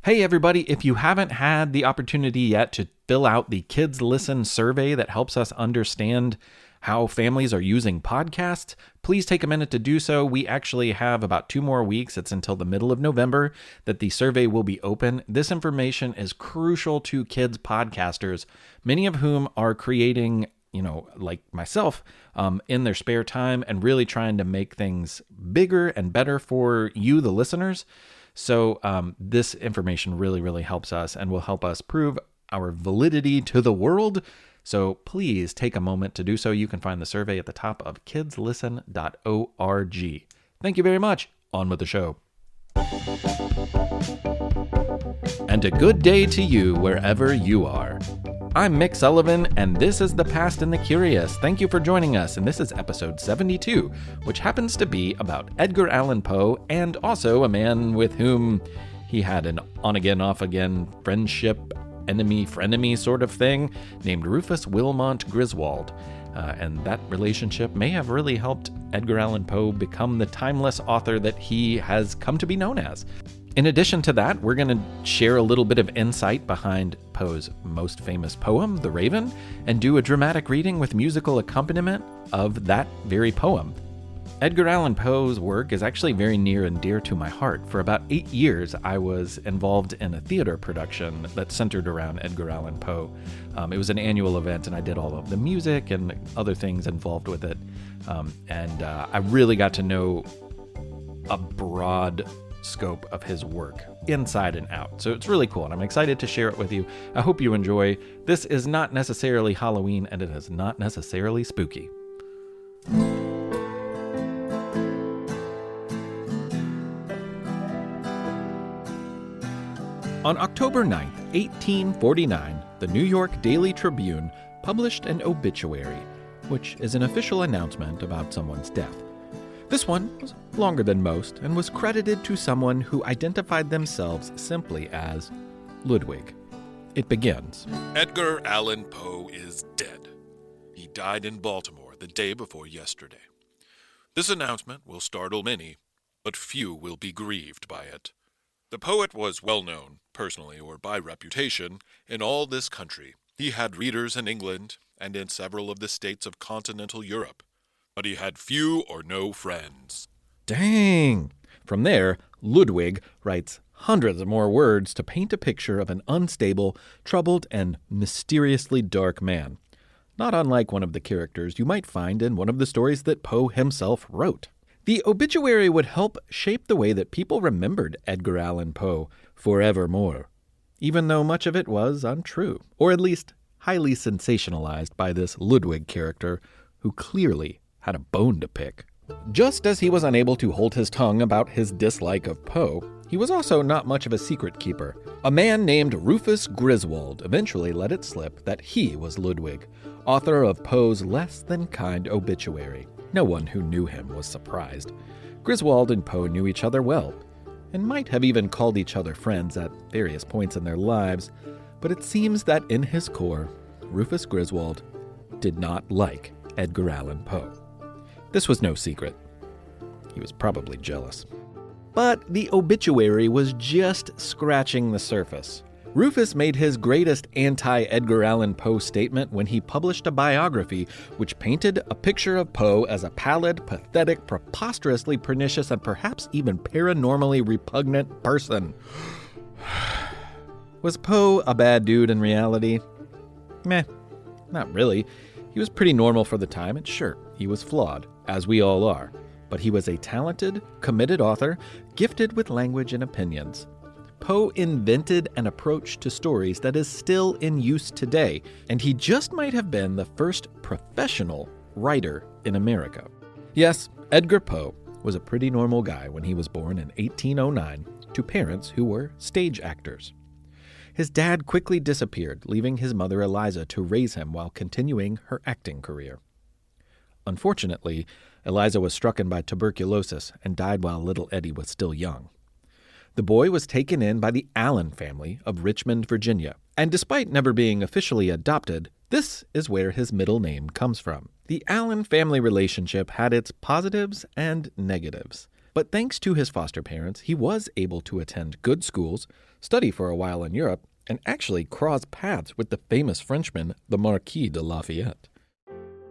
Hey everybody, if you haven't had the opportunity yet to fill out the Kids Listen survey that helps us understand how families are using podcasts, please take a minute to do so. We actually have about 2 more weeks. It's until the middle of November that the survey will be open. This information is crucial to kids podcasters, many of whom are creating, like myself, in their spare time and really trying to make things bigger and better for you, the listeners. So this information really, really helps us and will help us prove our validity to the world. So please take a moment to do so. You can find the survey at the top of kidslisten.org. Thank you very much. On with the show. And a good day to you wherever you are. I'm Mick Sullivan, and this is The Past and the Curious. Thank you for joining us, and this is episode 72, which happens to be about Edgar Allan Poe and also a man with whom he had an on-again, off-again friendship, enemy-frenemy sort of thing, named Rufus Wilmot Griswold. And that relationship may have really helped Edgar Allan Poe become the timeless author that he has come to be known as. In addition to that, we're going to share a little bit of insight behind Poe's most famous poem, The Raven, and do a dramatic reading with musical accompaniment of that very poem. Edgar Allan Poe's work is actually very near and dear to my heart. For about 8 years, I was involved in a theater production that centered around Edgar Allan Poe. It was an annual event, and I did all of the music and other things involved with it. I really got to know a broad scope of his work, inside and out. So it's really cool, and I'm excited to share it with you. I hope you enjoy. This is not necessarily Halloween, and it is not necessarily spooky. On October 9th, 1849, the New York Daily Tribune published an obituary, which is an official announcement about someone's death. This one was longer than most and was credited to someone who identified themselves simply as Ludwig. It begins. Edgar Allan Poe is dead. He died in Baltimore the day before yesterday. This announcement will startle many, but few will be grieved by it. The poet was well known, personally or by reputation, in all this country. He had readers in England and in several of the states of continental Europe. But he had few or no friends. Dang! From there, Ludwig writes hundreds of more words to paint a picture of an unstable, troubled, and mysteriously dark man. Not unlike one of the characters you might find in one of the stories that Poe himself wrote. The obituary would help shape the way that people remembered Edgar Allan Poe forevermore, even though much of it was untrue, or at least highly sensationalized by this Ludwig character, who clearly had a bone to pick. Just as he was unable to hold his tongue about his dislike of Poe, he was also not much of a secret keeper. A man named Rufus Griswold eventually let it slip that he was Ludwig, author of Poe's less than kind obituary. No one who knew him was surprised. Griswold and Poe knew each other well, and might have even called each other friends at various points in their lives, but it seems that in his core, Rufus Griswold did not like Edgar Allan Poe. This was no secret. He was probably jealous. But the obituary was just scratching the surface. Rufus made his greatest anti-Edgar Allan Poe statement when he published a biography which painted a picture of Poe as a pallid, pathetic, preposterously pernicious, and perhaps even paranormally repugnant person. Was Poe a bad dude in reality? Meh, not really. He was pretty normal for the time, and sure, he was flawed, as we all are. But he was a talented, committed author, gifted with language and opinions. Poe invented an approach to stories that is still in use today, and he just might have been the first professional writer in America. Yes, Edgar Poe was a pretty normal guy when he was born in 1809 to parents who were stage actors. His dad quickly disappeared, leaving his mother Eliza to raise him while continuing her acting career. Unfortunately, Eliza was stricken by tuberculosis and died while little Eddie was still young. The boy was taken in by the Allan family of Richmond, Virginia, and despite never being officially adopted, this is where his middle name comes from. The Allan family relationship had its positives and negatives, But thanks to his foster parents, he was able to attend good schools, study for a while in Europe, and actually cross paths with the famous Frenchman, the Marquis de Lafayette.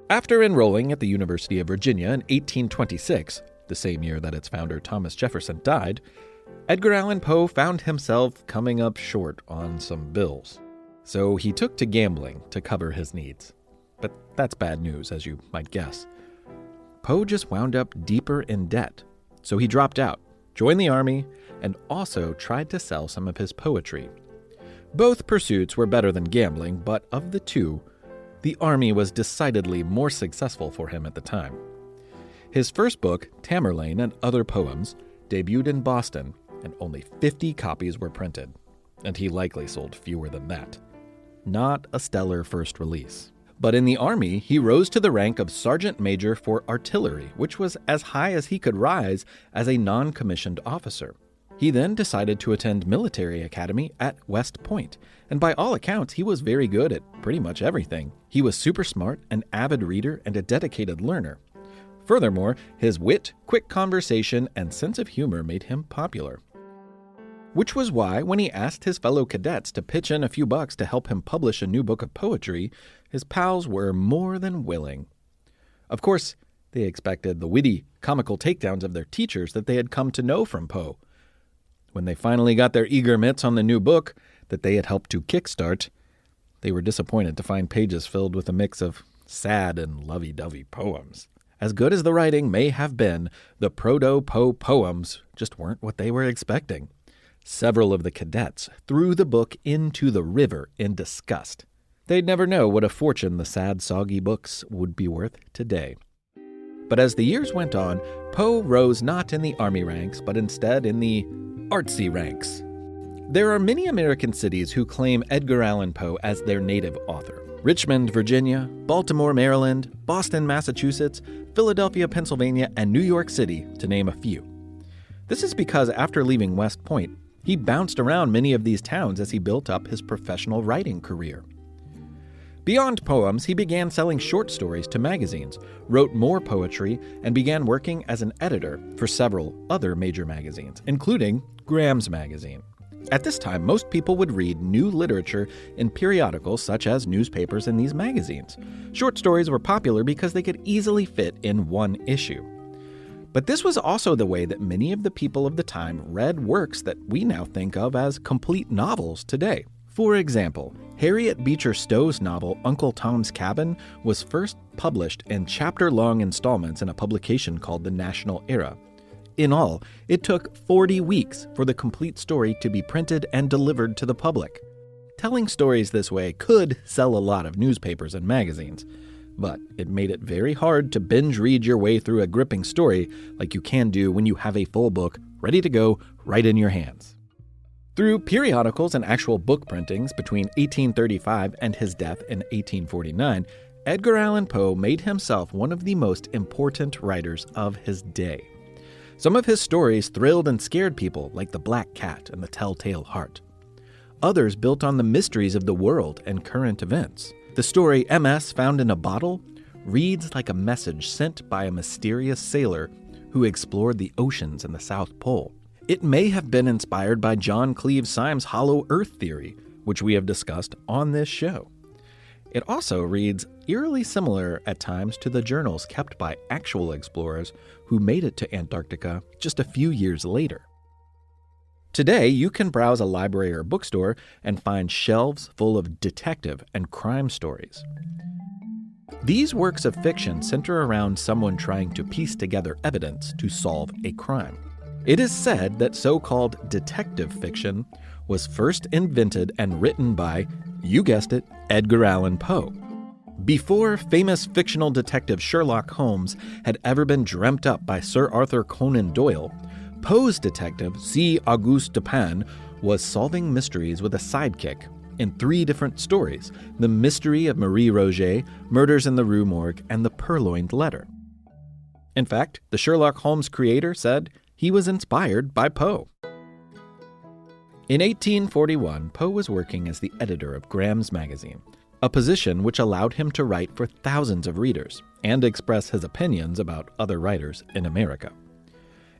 After enrolling at the University of Virginia in 1826, the same year that its founder Thomas Jefferson died, Edgar Allan Poe found himself coming up short on some bills. So he took to gambling to cover his needs. But that's bad news, as you might guess. Poe just wound up deeper in debt, so he dropped out, joined the army, and also tried to sell some of his poetry. Both pursuits were better than gambling, but of the two, the army was decidedly more successful for him at the time. His first book, Tamerlane and Other Poems, debuted in Boston, and only 50 copies were printed, and he likely sold fewer than that. Not a stellar first release. But in the Army, he rose to the rank of Sergeant Major for Artillery, which was as high as he could rise as a non-commissioned officer. He then decided to attend military academy at West Point, and by all accounts, he was very good at pretty much everything. He was super smart, an avid reader, and a dedicated learner. Furthermore, his wit, quick conversation, and sense of humor made him popular. Which was why, when he asked his fellow cadets to pitch in a few bucks to help him publish a new book of poetry, his pals were more than willing. Of course, they expected the witty, comical takedowns of their teachers that they had come to know from Poe. When they finally got their eager mitts on the new book that they had helped to kickstart, they were disappointed to find pages filled with a mix of sad and lovey-dovey poems. As good as the writing may have been, the proto-Poe poems just weren't what they were expecting. Several of the cadets threw the book into the river in disgust. They'd never know what a fortune the sad, soggy books would be worth today. But as the years went on, Poe rose not in the army ranks, but instead in the artsy ranks. There are many American cities who claim Edgar Allan Poe as their native author. Richmond, Virginia, Baltimore, Maryland, Boston, Massachusetts, Philadelphia, Pennsylvania, and New York City, to name a few. This is because after leaving West Point, he bounced around many of these towns as he built up his professional writing career. Beyond poems, he began selling short stories to magazines, wrote more poetry, and began working as an editor for several other major magazines, including Graham's Magazine. At this time, most people would read new literature in periodicals such as newspapers and these magazines. Short stories were popular because they could easily fit in one issue. But this was also the way that many of the people of the time read works that we now think of as complete novels today. For example, Harriet Beecher Stowe's novel Uncle Tom's Cabin was first published in chapter-long installments in a publication called The National Era. In all, it took 40 weeks for the complete story to be printed and delivered to the public. Telling stories this way could sell a lot of newspapers and magazines, but it made it very hard to binge read your way through a gripping story like you can do when you have a full book ready to go right in your hands. Through periodicals and actual book printings between 1835 and his death in 1849, Edgar Allan Poe made himself one of the most important writers of his day. Some of his stories thrilled and scared people, like The Black Cat and The Telltale Heart. Others built on the mysteries of the world and current events. The story MS Found in a Bottle reads like a message sent by a mysterious sailor who explored the oceans and the South Pole. It may have been inspired by John Cleave Syme's Hollow Earth theory, which we have discussed on this show. It also reads eerily similar at times to the journals kept by actual explorers who made it to Antarctica just a few years later. Today, you can browse a library or bookstore and find shelves full of detective and crime stories. These works of fiction center around someone trying to piece together evidence to solve a crime. It is said that so-called detective fiction was first invented and written by, you guessed it, Edgar Allan Poe. Before famous fictional detective Sherlock Holmes had ever been dreamt up by Sir Arthur Conan Doyle, Poe's detective, C. Auguste Dupin, was solving mysteries with a sidekick in 3 different stories: The Mystery of Marie Roget, Murders in the Rue Morgue, and The Purloined Letter. In fact, the Sherlock Holmes creator said he was inspired by Poe. In 1841, Poe was working as the editor of Graham's Magazine, a position which allowed him to write for thousands of readers and express his opinions about other writers in America.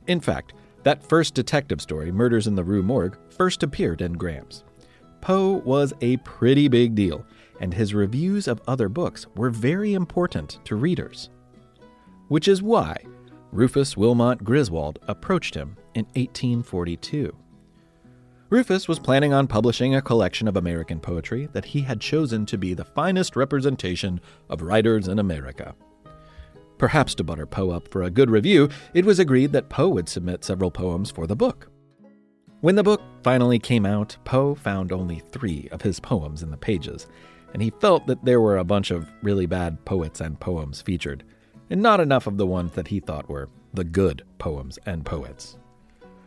In fact, that first detective story, Murders in the Rue Morgue, first appeared in Graham's. Poe was a pretty big deal, and his reviews of other books were very important to readers. Which is why Rufus Wilmot Griswold approached him in 1842. Rufus was planning on publishing a collection of American poetry that he had chosen to be the finest representation of writers in America. Perhaps to butter Poe up for a good review, it was agreed that Poe would submit several poems for the book. When the book finally came out, Poe found only 3 of his poems in the pages, and he felt that there were a bunch of really bad poets and poems featured, and not enough of the ones that he thought were the good poems and poets.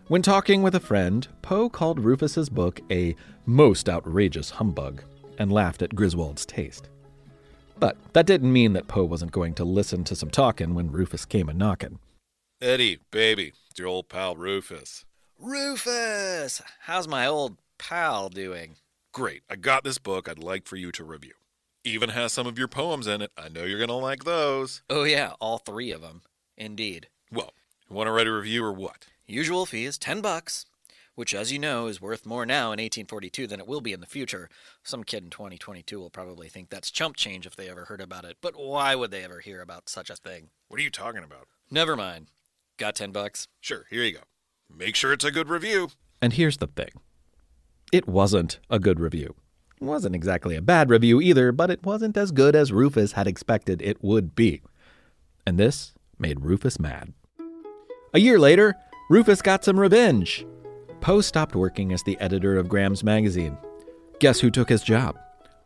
When talking with a friend, Poe called Rufus's book a most outrageous humbug, and laughed at Griswold's taste. But that didn't mean that Poe wasn't going to listen to some talking when Rufus came a-knockin'. Eddie, baby, it's your old pal Rufus. Rufus! How's my old pal doing? Great, I got this book I'd like for you to review. Even has some of your poems in it. I know you're going to like those. Oh yeah, all 3 of them. Indeed. Well, you want to write a review or what? Usual fee is $10, which, as you know, is worth more now in 1842 than it will be in the future. Some kid in 2022 will probably think that's chump change if they ever heard about it, but why would they ever hear about such a thing? What are you talking about? Never mind. Got $10? Sure, here you go. Make sure it's a good review. And here's the thing. It wasn't a good review. It wasn't exactly a bad review either, but it wasn't as good as Rufus had expected it would be. And this made Rufus mad. A year later, Rufus got some revenge. Poe stopped working as the editor of Graham's magazine. Guess who took his job?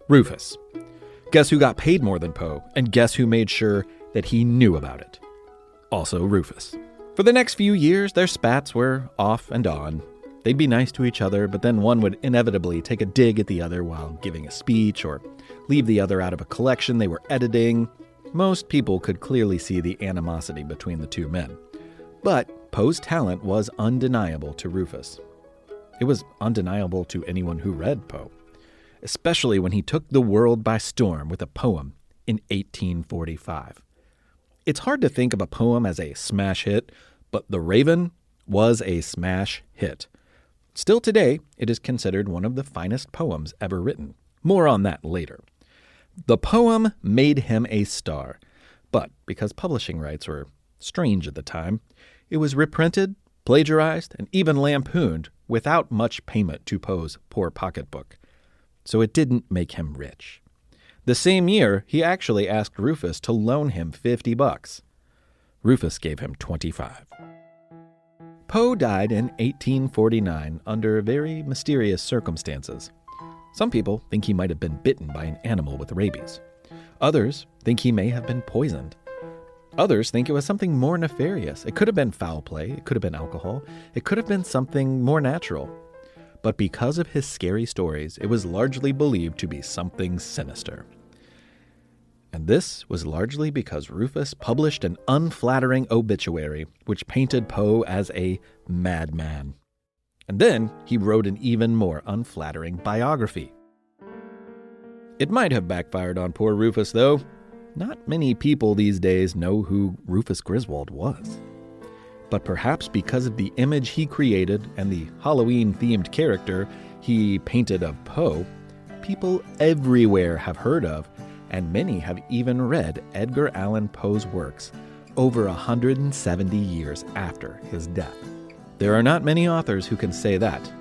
Rufus. Guess who got paid more than Poe, and guess who made sure that he knew about it? Also Rufus. For the next few years, their spats were off and on. They'd be nice to each other, but then one would inevitably take a dig at the other while giving a speech, or leave the other out of a collection they were editing. Most people could clearly see the animosity between the 2 men. But Poe's talent was undeniable to Rufus. It was undeniable to anyone who read Poe, especially when he took the world by storm with a poem in 1845. It's hard to think of a poem as a smash hit, but The Raven was a smash hit. Still today, it is considered one of the finest poems ever written. More on that later. The poem made him a star, but because publishing rights were strange at the time, it was reprinted, plagiarized, and even lampooned without much payment to Poe's poor pocketbook. So it didn't make him rich. The same year, he actually asked Rufus to loan him $50. Rufus gave him $25. Poe died in 1849 under very mysterious circumstances. Some people think he might have been bitten by an animal with rabies. Others think he may have been poisoned. Others think it was something more nefarious. It could have been foul play. It could have been alcohol. It could have been something more natural. But because of his scary stories, it was largely believed to be something sinister. And this was largely because Rufus published an unflattering obituary which painted Poe as a madman. And then he wrote an even more unflattering biography. It might have backfired on poor Rufus, though. Not many people these days know who Rufus Griswold was. But perhaps because of the image he created and the Halloween-themed character he painted of Poe, people everywhere have heard of, and many have even read Edgar Allan Poe's works over 170 years after his death. There are not many authors who can say that.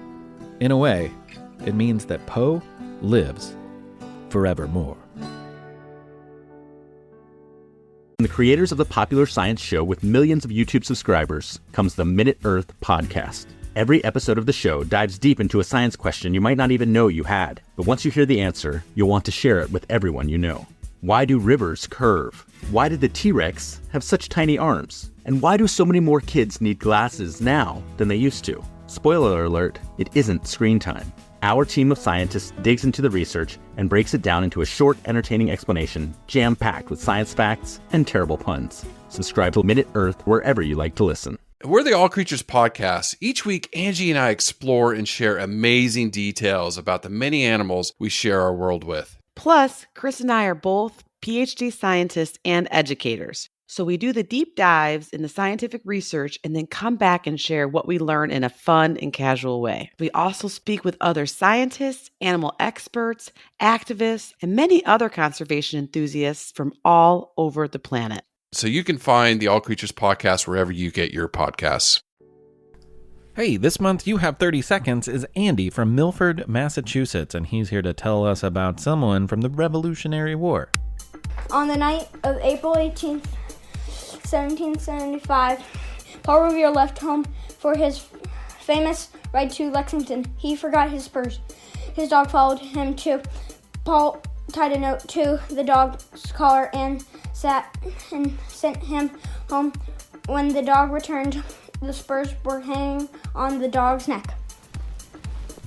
In a way, it means that Poe lives forevermore. From the creators of the popular science show with millions of YouTube subscribers comes the Minute Earth podcast. Every episode of the show dives deep into a science question you might not even know you had. But once you hear the answer, you'll want to share it with everyone you know. Why do rivers curve? Why did the T-Rex have such tiny arms? And why do so many more kids need glasses now than they used to? Spoiler alert, it isn't screen time. Our team of scientists digs into the research and breaks it down into a short, entertaining explanation, jam-packed with science facts and terrible puns. Subscribe to Minute Earth wherever you like to listen. We're the All Creatures Podcast. Each week, Angie and I explore and share amazing details about the many animals we share our world with. Plus, Chris and I are both PhD scientists and educators. So we do the deep dives in the scientific research and then come back and share what we learn in a fun and casual way. We also speak with other scientists, animal experts, activists, and many other conservation enthusiasts from all over the planet. So you can find the All Creatures podcast wherever you get your podcasts. Hey, this month You Have 30 Seconds is Andy from Milford, Massachusetts, and he's here to tell us about someone from the Revolutionary War. On the night of April 18th, 1775, Paul Revere left home for his famous ride to Lexington. He forgot his purse. His dog followed him too. Paul tied a note to the dog's collar and sent him home. When the dog returned, the spurs were hanging on the dog's neck.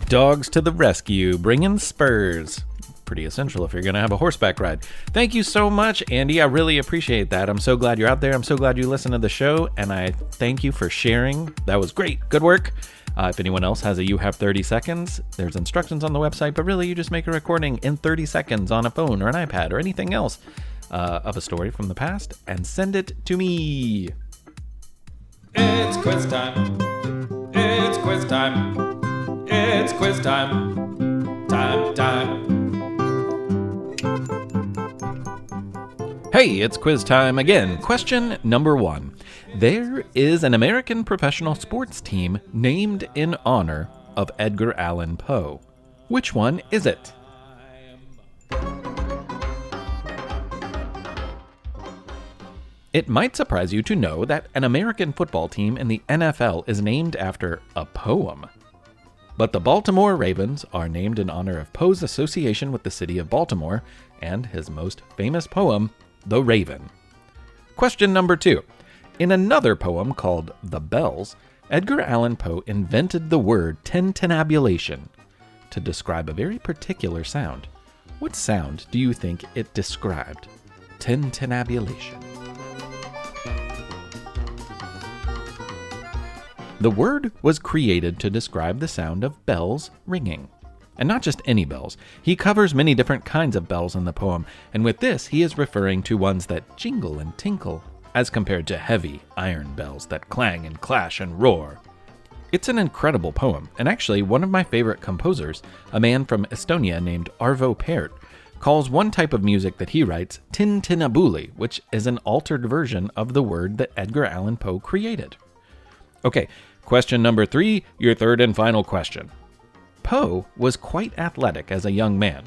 Dogs to the rescue, bringing spurs. Pretty essential if you're going to have a horseback ride. Thank you so much, Andy. I really appreciate that. I'm so glad you're out there. I'm so glad you listened to the show, and I thank you for sharing. That was great. Good work. If anyone else has a You Have 30 Seconds, there's instructions on the website, but really you just make a recording in 30 seconds on a phone or an iPad or anything else of a story from the past and send it to me. It's quiz time. It's quiz time. It's quiz time. Time. Hey, it's quiz time again. Question number 1. There is an American professional sports team named in honor of Edgar Allan Poe. Which one is it? It might surprise you to know that an American football team in the NFL is named after a poem. But the Baltimore Ravens are named in honor of Poe's association with the city of Baltimore and his most famous poem, The Raven. Question number 2. In another poem called The Bells, Edgar Allan Poe invented the word tintinnabulation to describe a very particular sound. What sound do you think it described? Tintinnabulation. The word was created to describe the sound of bells ringing. And not just any bells. He covers many different kinds of bells in the poem, and with this he is referring to ones that jingle and tinkle, as compared to heavy iron bells that clang and clash and roar. It's an incredible poem, and actually one of my favorite composers, a man from Estonia named Arvo Pärt, calls one type of music that he writes tintinnabuli, which is an altered version of the word that Edgar Allan Poe created. Okay, question number 3, your third and final question. Poe was quite athletic as a young man.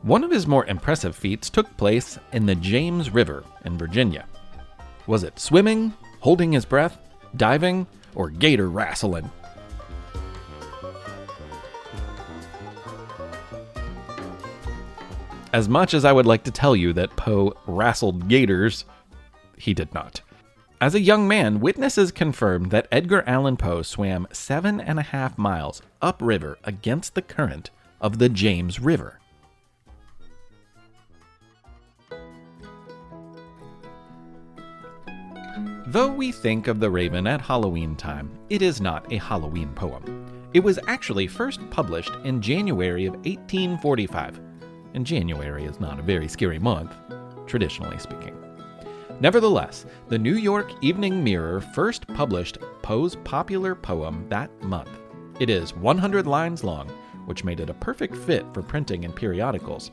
One of his more impressive feats took place in the James River in Virginia. Was it swimming, holding his breath, diving, or gator wrestling? As much as I would like to tell you that Poe wrestled gators, he did not. As a young man, witnesses confirmed that Edgar Allan Poe swam 7.5 miles upriver against the current of the James River. Though we think of The Raven at Halloween time, it is not a Halloween poem. It was actually first published in January of 1845, and January is not a very scary month, traditionally speaking. Nevertheless, the New York Evening Mirror first published Poe's popular poem that month. It is 100 lines long, which made it a perfect fit for printing in periodicals.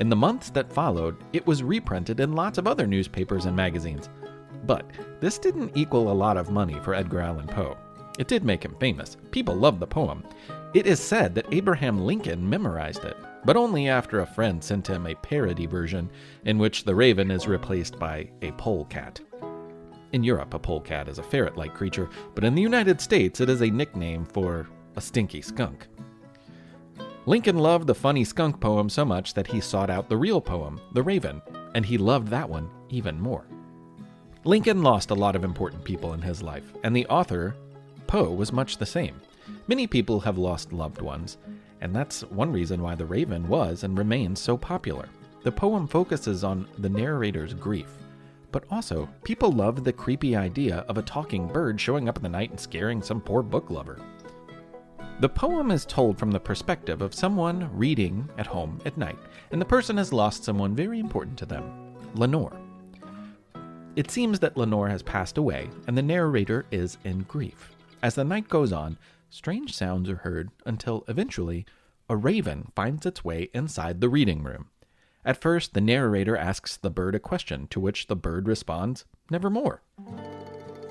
In the months that followed, it was reprinted in lots of other newspapers and magazines. But this didn't equal a lot of money for Edgar Allan Poe. It did make him famous. People loved the poem. It is said that Abraham Lincoln memorized it, but only after a friend sent him a parody version in which the raven is replaced by a polecat. In Europe, a polecat is a ferret-like creature, but in the United States, it is a nickname for a stinky skunk. Lincoln loved the funny skunk poem so much that he sought out the real poem, The Raven, and he loved that one even more. Lincoln lost a lot of important people in his life, and the author, Poe, was much the same. Many people have lost loved ones, and that's one reason why The Raven was and remains so popular. The poem focuses on the narrator's grief, but also people loved the creepy idea of a talking bird showing up in the night and scaring some poor book lover. The poem is told from the perspective of someone reading at home at night, and the person has lost someone very important to them, Lenore. It seems that Lenore has passed away, and the narrator is in grief. As the night goes on, strange sounds are heard until eventually a raven finds its way inside the reading room. At first, the narrator asks the bird a question, to which the bird responds, "Nevermore."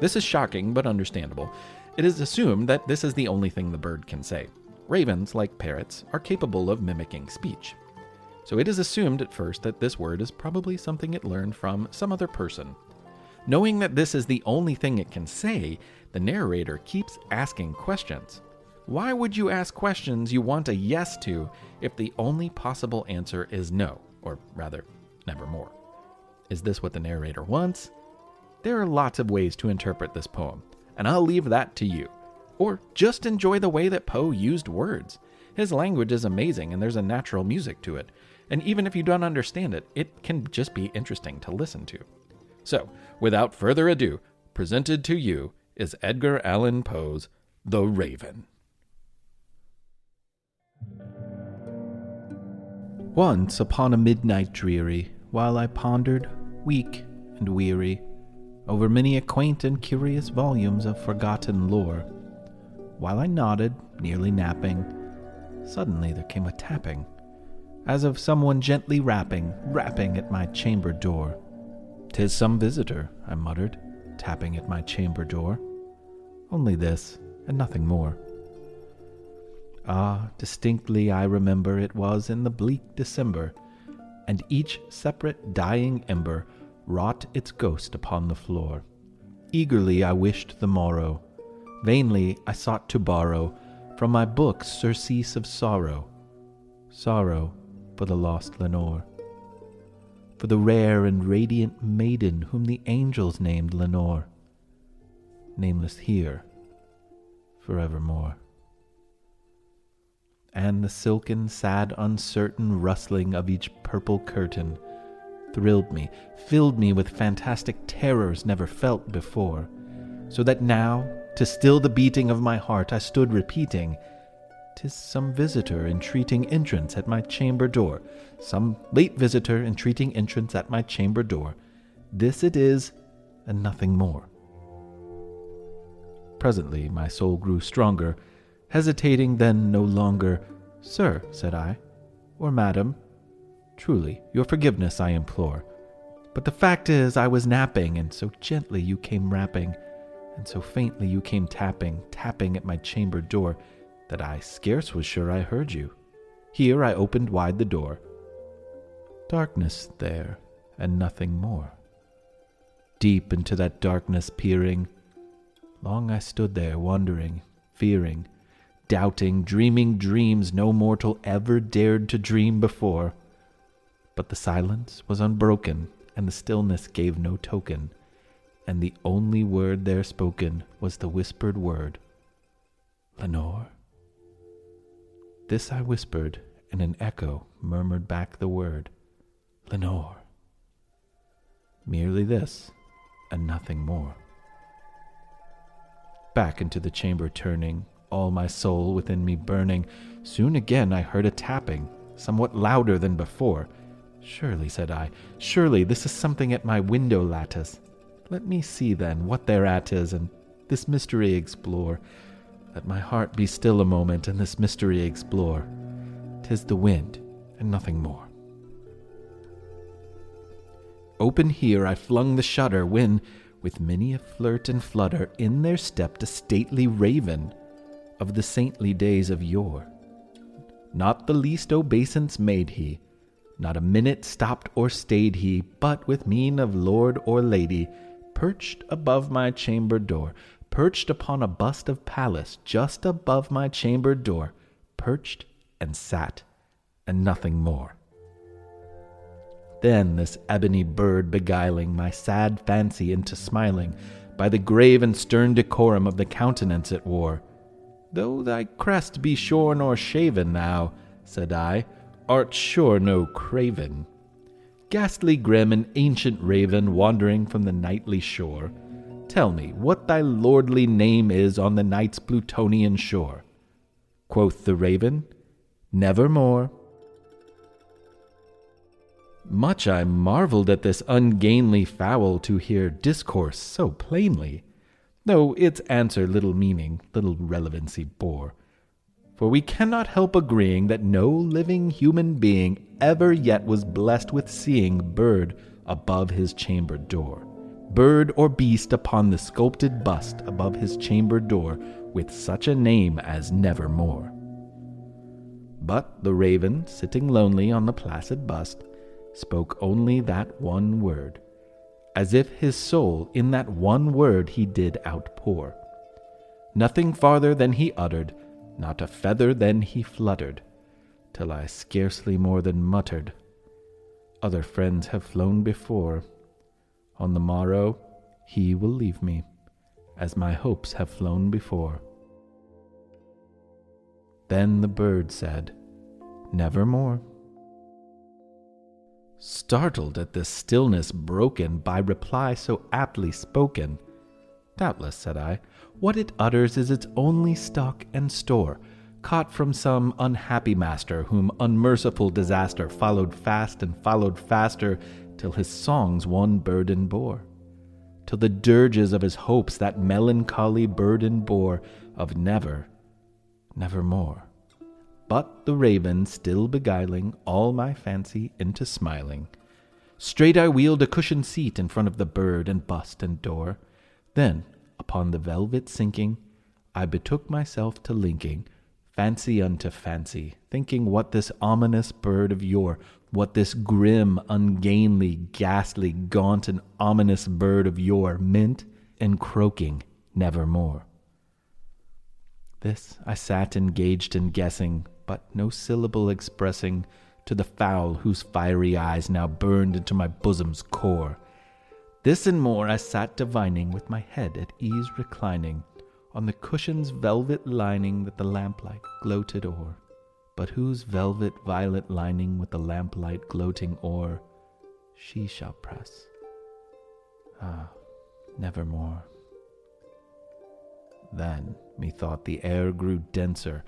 This is shocking but understandable. It is assumed that this is the only thing the bird can say. Ravens, like parrots, are capable of mimicking speech. So it is assumed at first that this word is probably something it learned from some other person. Knowing that this is the only thing it can say, the narrator keeps asking questions. Why would you ask questions you want a yes to if the only possible answer is no, or rather, nevermore? Is this what the narrator wants? There are lots of ways to interpret this poem, and I'll leave that to you. Or just enjoy the way that Poe used words. His language is amazing and there's a natural music to it. And even if you don't understand it, it can just be interesting to listen to. So, without further ado, presented to you is Edgar Allan Poe's The Raven. Once upon a midnight dreary, while I pondered, weak and weary, over many a quaint and curious volumes of forgotten lore, while I nodded, nearly napping, suddenly there came a tapping, as of someone gently rapping at my chamber door. "'Tis some visitor," I muttered, tapping at my chamber door. "Only this, and nothing more." Ah, distinctly I remember it was in the bleak December, and each separate dying ember wrought its ghost upon the floor. Eagerly I wished the morrow, vainly I sought to borrow from my books surcease of sorrow, sorrow for the lost Lenore, for the rare and radiant maiden whom the angels named Lenore, nameless here forevermore. And the silken, sad, uncertain rustling of each purple curtain thrilled me, filled me with fantastic terrors never felt before, so that now, to still the beating of my heart, I stood repeating, "'Tis some visitor entreating entrance at my chamber door, some late visitor entreating entrance at my chamber door. This it is, and nothing more." Presently my soul grew stronger, hesitating then no longer. "Sir," said I, "or madam, truly your forgiveness I implore, but the fact is I was napping, and so gently you came rapping, and so faintly you came tapping at my chamber door, that I scarce was sure I heard you. Here I opened wide the door. Darkness there, and nothing more. Deep into that darkness peering, long I stood there wondering, fearing, doubting, dreaming dreams no mortal ever dared to dream before. But the silence was unbroken, and the stillness gave no token, and the only word there spoken was the whispered word, 'Lenore.' This I whispered, and an echo murmured back the word, 'Lenore.' Merely this, and nothing more. Back into the chamber turning, all my soul within me burning, soon again I heard a tapping, somewhat louder than before. "Surely," said I, "surely this is something at my window lattice. Let me see then what thereat is, and this mystery explore. Let my heart be still a moment, and this mystery explore. 'Tis the wind, and nothing more." Open here I flung the shutter, when, with many a flirt and flutter, in there stepped a stately raven of the saintly days of yore. Not the least obeisance made he, not a minute stopped or stayed he, but with mien of lord or lady, perched above my chamber door, perched upon a bust of Pallas just above my chamber door, perched and sat, and nothing more. Then this ebony bird beguiling my sad fancy into smiling, by the grave and stern decorum of the countenance it wore. "Though thy crest be shorn or shaven, thou," said I, "art sure no craven. Ghastly grim and ancient raven, wandering from the nightly shore, tell me what thy lordly name is on the night's Plutonian shore." Quoth the raven, "Nevermore." Much I marveled at this ungainly fowl to hear discourse so plainly, though its answer little meaning, little relevancy bore. For we cannot help agreeing that no living human being ever yet was blessed with seeing bird above his chamber door, bird or beast upon the sculpted bust above his chamber door, with such a name as Nevermore. But the raven, sitting lonely on the placid bust, spoke only that one word, as if his soul in that one word he did outpour. Nothing farther than he uttered, not a feather then he fluttered, till I scarcely more than muttered, Other friends have flown before. On the morrow he will leave me, as my hopes have flown before. Then the bird said, Nevermore. Startled at this stillness broken by reply so aptly spoken, Doubtless, said I, what it utters is its only stock and store, caught from some unhappy master, whom unmerciful disaster followed fast and followed faster, till his songs one burden bore, till the dirges of his hopes that melancholy burden bore of nevermore. But the raven, still beguiling all my fancy into smiling, straight I wheeled a cushioned seat in front of the bird and bust and door. Then, upon the velvet sinking, I betook myself to linking fancy unto fancy, thinking what this ominous bird of yore, what this grim, ungainly, ghastly, gaunt, and ominous bird of yore meant, and croaking nevermore. This I sat engaged in guessing, but no syllable expressing to the fowl whose fiery eyes now burned into my bosom's core. This and more I sat divining, with my head at ease reclining on the cushion's velvet lining that the lamplight gloated o'er, but whose velvet violet lining with the lamplight gloating o'er she shall press. Ah, nevermore. Then, methought, the air grew denser,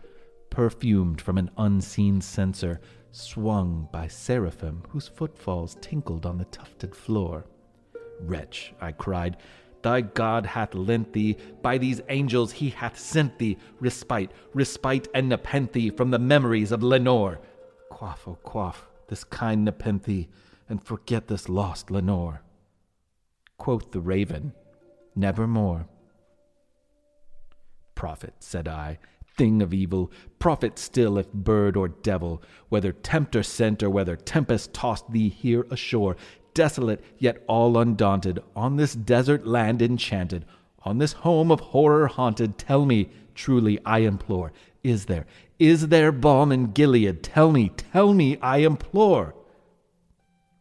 perfumed from an unseen censer, swung by seraphim whose footfalls tinkled on the tufted floor. Wretch, I cried, thy God hath lent thee, by these angels he hath sent thee, respite and nepenthe from the memories of Lenore. Quaff, oh quaff, this kind nepenthe, and forget this lost Lenore. Quoth the raven, Nevermore. Prophet, said I, thing of evil, prophet still if bird or devil, whether tempter sent or whether tempest tossed thee here ashore, desolate yet all undaunted, on this desert land enchanted, on this home of horror haunted, tell me, truly I implore, is there balm in Gilead? Tell me, I implore.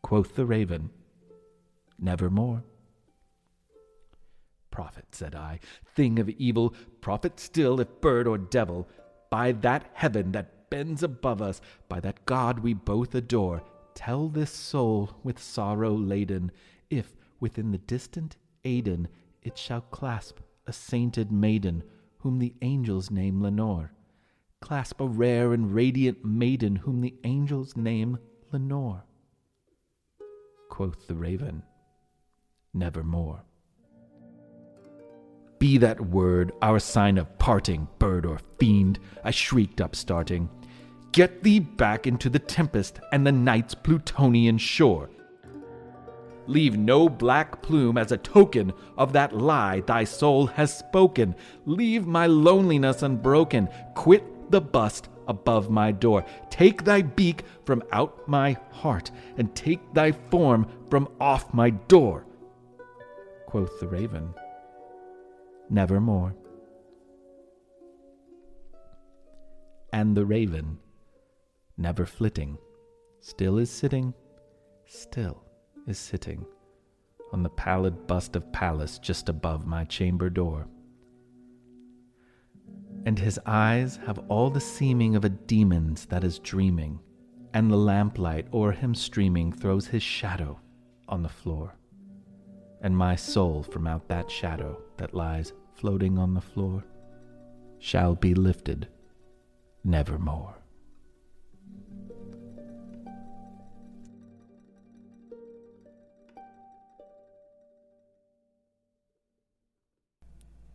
Quoth the raven, Nevermore. Prophet, said I, thing of evil, prophet still if bird or devil, by that heaven that bends above us, by that God we both adore, tell this soul with sorrow laden, if within the distant Aidenn it shall clasp a sainted maiden, whom the angels name Lenore, clasp a rare and radiant maiden, whom the angels name Lenore. Quoth the raven, Nevermore. Be that word our sign of parting, bird or fiend, I shrieked upstarting. Get thee back into the tempest and the night's Plutonian shore. Leave no black plume as a token of that lie thy soul has spoken. Leave my loneliness unbroken. Quit the bust above my door. Take thy beak from out my heart, and take thy form from off my door. Quoth the raven, Nevermore. And the raven, never flitting, still is sitting on the pallid bust of Pallas just above my chamber door. And his eyes have all the seeming of a demon's that is dreaming, and the lamplight o'er him streaming throws his shadow on the floor. And my soul from out that shadow that lies floating on the floor shall be lifted nevermore.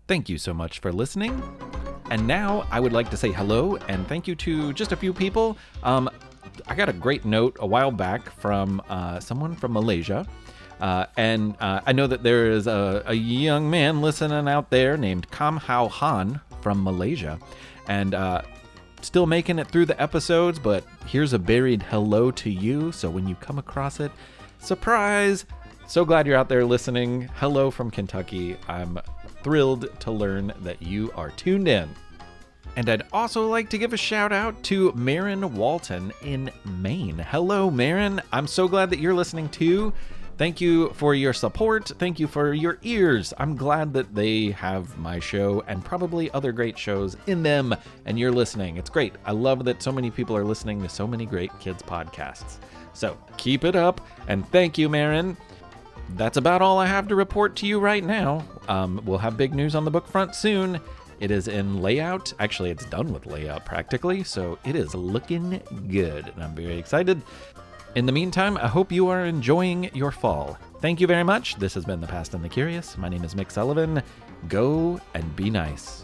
Thank you so much for listening. And now I would like to say hello and thank you to just a few people. I got a great note a while back from someone from Malaysia. And I know that there is a young man listening out there named Kam Hao Han from Malaysia. And still making it through the episodes, but here's a buried hello to you. So when you come across it, surprise! So glad you're out there listening. Hello from Kentucky. I'm thrilled to learn that you are tuned in. And I'd also like to give a shout out to Marin Walton in Maine. Hello, Marin. I'm so glad that you're listening too. Thank you for your support. Thank you for your ears. I'm glad that they have my show and probably other great shows in them, and you're listening. It's great. I love that so many people are listening to so many great kids podcasts. So keep it up, and thank you, Marin. That's about all I have to report to you right now. We'll have big news on the book front soon. It is in layout. Actually, it's done with layout practically, so it is looking good, and I'm very excited. In the meantime, I hope you are enjoying your fall. Thank you very much. This has been The Past and the Curious. My name is Mick Sullivan. Go and be nice.